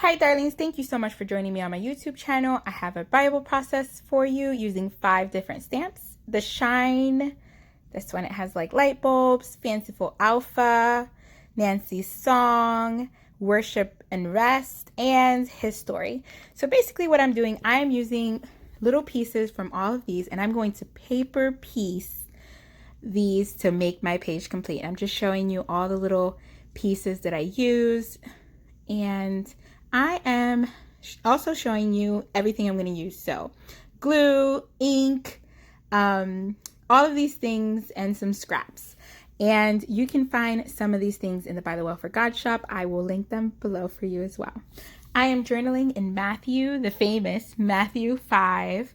Hi darlings, thank you so much for joining me on my YouTube channel. I have a Bible process for you using 5 different stamps. The Shine, this one, it has like light bulbs, Fanciful Alpha, Nancy's Song, Worship and Rest, and His Story. So basically what I'm doing, I'm using little pieces from all of these and I'm going to paper piece these to make my page complete. I'm just showing you all the little pieces that I use, and I am also showing you everything I'm going to use. So glue, ink, all of these things, and some scraps. And you can find some of these things in the By the Well for God shop. I will link them below for you as well. I am journaling in Matthew, the famous Matthew 5,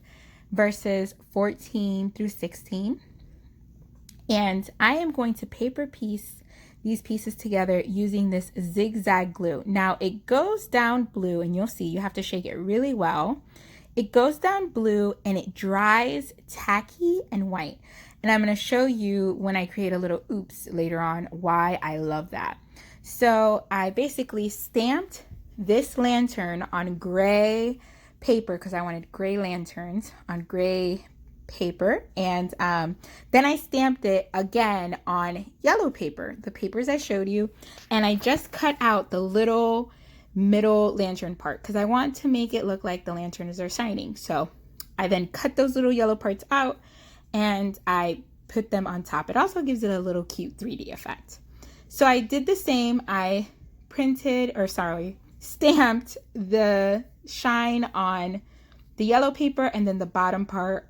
verses 14 through 16. And I am going to paper piece these pieces together using this zigzag glue. Now it goes down blue, and you'll see you have to shake it really well. It goes down blue and it dries tacky and white. And I'm going to show you when I create a little oops later on why I love that. So I basically stamped this lantern on gray paper because I wanted gray lanterns on gray paper, and then I stamped it again on yellow paper, the papers I showed you, and I just cut out the little middle lantern part because I want to make it look like the lanterns are shining. So I then cut those little yellow parts out and I put them on top. It also gives it a little cute 3D effect. So I did the same. I stamped the shine on the yellow paper and then the bottom part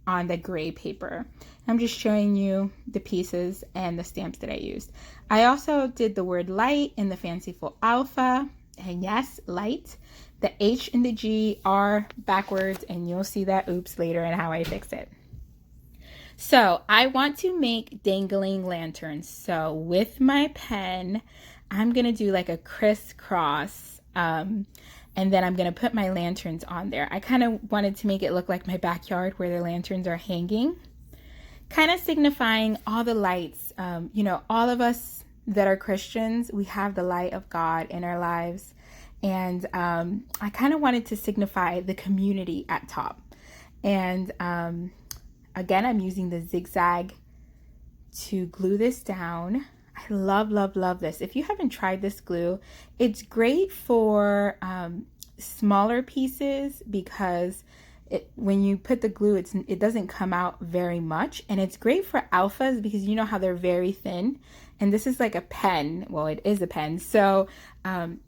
on the gray paper. I'm just showing you the pieces and the stamps that I used. I also did the word light in the Fanciful Alpha, and yes, light. The H and the G are backwards, and you'll see that oops later and how I fix it. So I want to make dangling lanterns. So with my pen, I'm gonna do like a crisscross, and then I'm going to put my lanterns on there. I kind of wanted to make it look like my backyard where the lanterns are hanging, kind of signifying all the lights. You know, all of us that are Christians, we have the light of God in our lives. And I kind of wanted to signify the community at top. And again, I'm using the zigzag to glue this down. I love, love, love this. If you haven't tried this glue, it's great for smaller pieces because when you put the glue, it doesn't come out very much. And it's great for alphas because you know how they're very thin. And this is like a pen. Well, it is a pen. So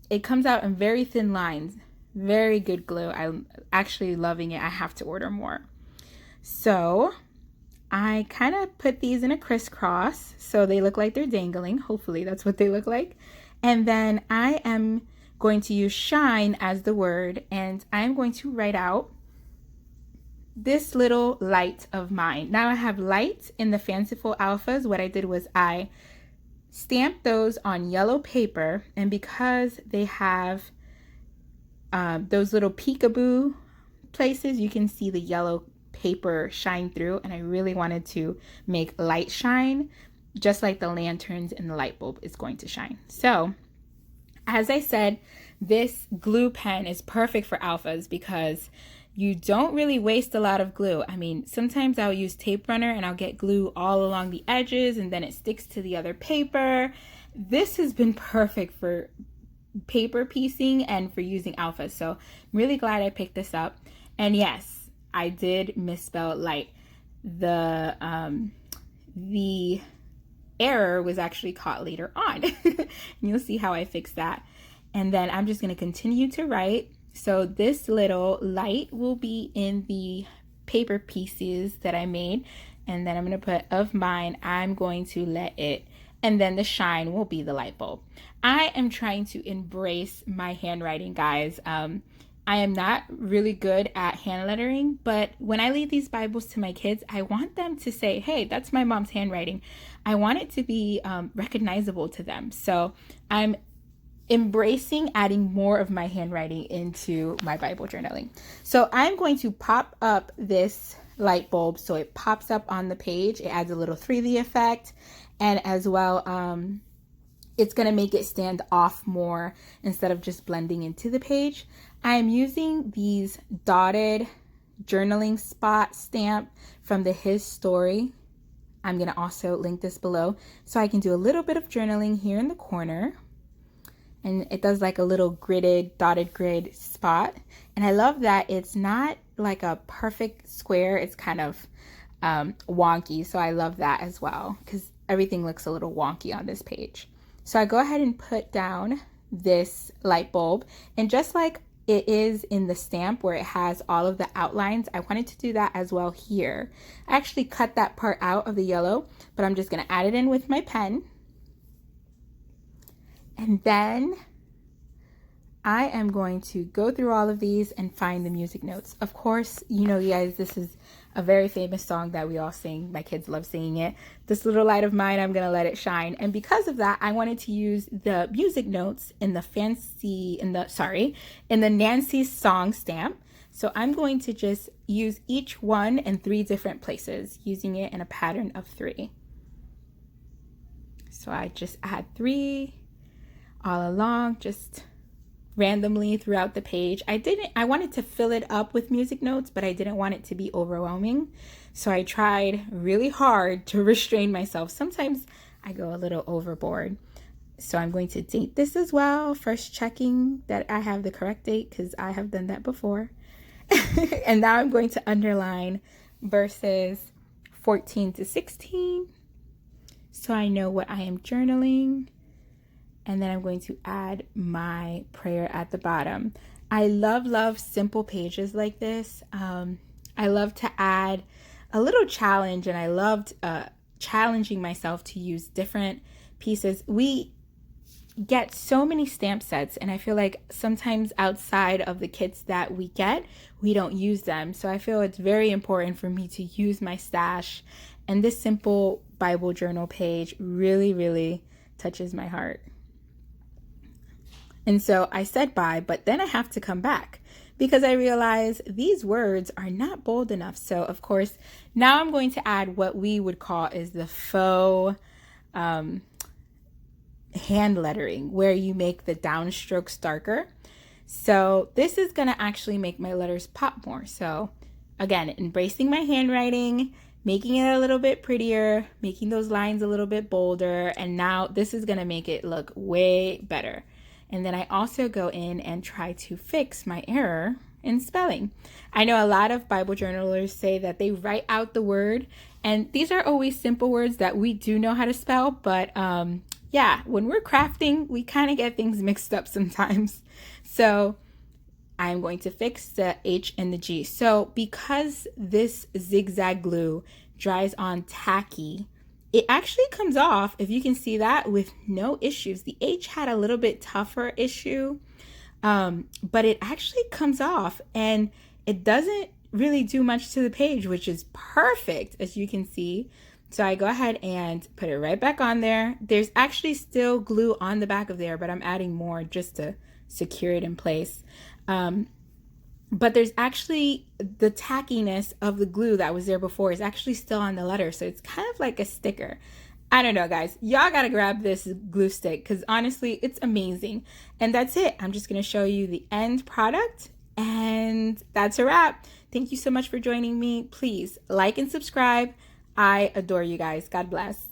it comes out in very thin lines. Very good glue. I'm actually loving it. I have to order more. So I kind of put these in a crisscross so they look like they're dangling. Hopefully that's what they look like. And then I am going to use shine as the word, and I'm going to write out this little light of mine. Now I have light in the Fanciful Alphas. What I did was I stamped those on yellow paper, and because they have those little peekaboo places, you can see the yellow paper shine through, and I really wanted to make light shine just like the lanterns and the light bulb is going to shine. So as I said, this glue pen is perfect for alphas because you don't really waste a lot of glue. I mean, sometimes I'll use tape runner and I'll get glue all along the edges and then it sticks to the other paper. This has been perfect for paper piecing and for using alphas. So I'm really glad I picked this up. And yes, I did misspell light. The error was actually caught later on. And you'll see how I fixed that. And then I'm just going to continue to write. So this little light will be in the paper pieces that I made. And then I'm going to put of mine. I'm going to let it. And then the shine will be the light bulb. I am trying to embrace my handwriting, guys. I am not really good at hand lettering, but when I leave these Bibles to my kids, I want them to say, hey, that's my mom's handwriting. I want it to be recognizable to them. So I'm embracing adding more of my handwriting into my Bible journaling. So I'm going to pop up this light bulb so it pops up on the page. It adds a little 3D effect, and as well it's going to make it stand off more instead of just blending into the page. I am using these dotted journaling spot stamp from the His Story. I'm going to also link this below so I can do a little bit of journaling here in the corner. And it does like a little gridded, dotted grid spot. And I love that it's not like a perfect square. It's kind of wonky. So I love that as well because everything looks a little wonky on this page. So I go ahead and put down this light bulb, and just like it is in the stamp where it has all of the outlines, I wanted to do that as well here. I actually cut that part out of the yellow, but I'm just going to add it in with my pen. And then I am going to go through all of these and find the music notes. Of course, you know, you guys, this is a very famous song that we all sing. My kids love singing it. This little light of mine, I'm going to let it shine. And because of that, I wanted to use the music notes in the Nancy song stamp. So I'm going to just use each one in 3 different places, using it in a pattern of 3. So I just add 3 all along, just randomly throughout the page. I wanted to fill it up with music notes, but I didn't want it to be overwhelming. So I tried really hard to restrain myself. Sometimes I go a little overboard. So I'm going to date this as well, first checking that I have the correct date because I have done that before. And now I'm going to underline verses 14 to 16 so I know what I am journaling. And then I'm going to add my prayer at the bottom. I love simple pages like this. I love to add a little challenge, and I loved challenging myself to use different pieces. We get so many stamp sets, and I feel like sometimes outside of the kits that we get, we don't use them. So I feel it's very important for me to use my stash, and this simple Bible journal page really touches my heart. And so I said bye, but then I have to come back because I realize these words are not bold enough. So of course, now I'm going to add what we would call is the faux hand lettering, where you make the downstrokes darker. So this is going to actually make my letters pop more. So again, embracing my handwriting, making it a little bit prettier, making those lines a little bit bolder. And now this is going to make it look way better. And then I also go in and try to fix my error in spelling. I know a lot of Bible journalers say that they write out the word, and these are always simple words that we do know how to spell, but yeah, when we're crafting, we kind of get things mixed up sometimes. So I'm going to fix the H and the G. So because this zigzag glue dries on tacky, it actually comes off, if you can see that, with no issues. The H had a little bit tougher issue, but it actually comes off and it doesn't really do much to the page, which is perfect, as you can see. So I go ahead and put it right back on there. There's actually still glue on the back of there, but I'm adding more just to secure it in place. But there's actually the tackiness of the glue that was there before is actually still on the letter. So it's kind of like a sticker. I don't know, guys. Y'all got to grab this glue stick because honestly, it's amazing. And that's it. I'm just going to show you the end product. And that's a wrap. Thank you so much for joining me. Please like and subscribe. I adore you guys. God bless.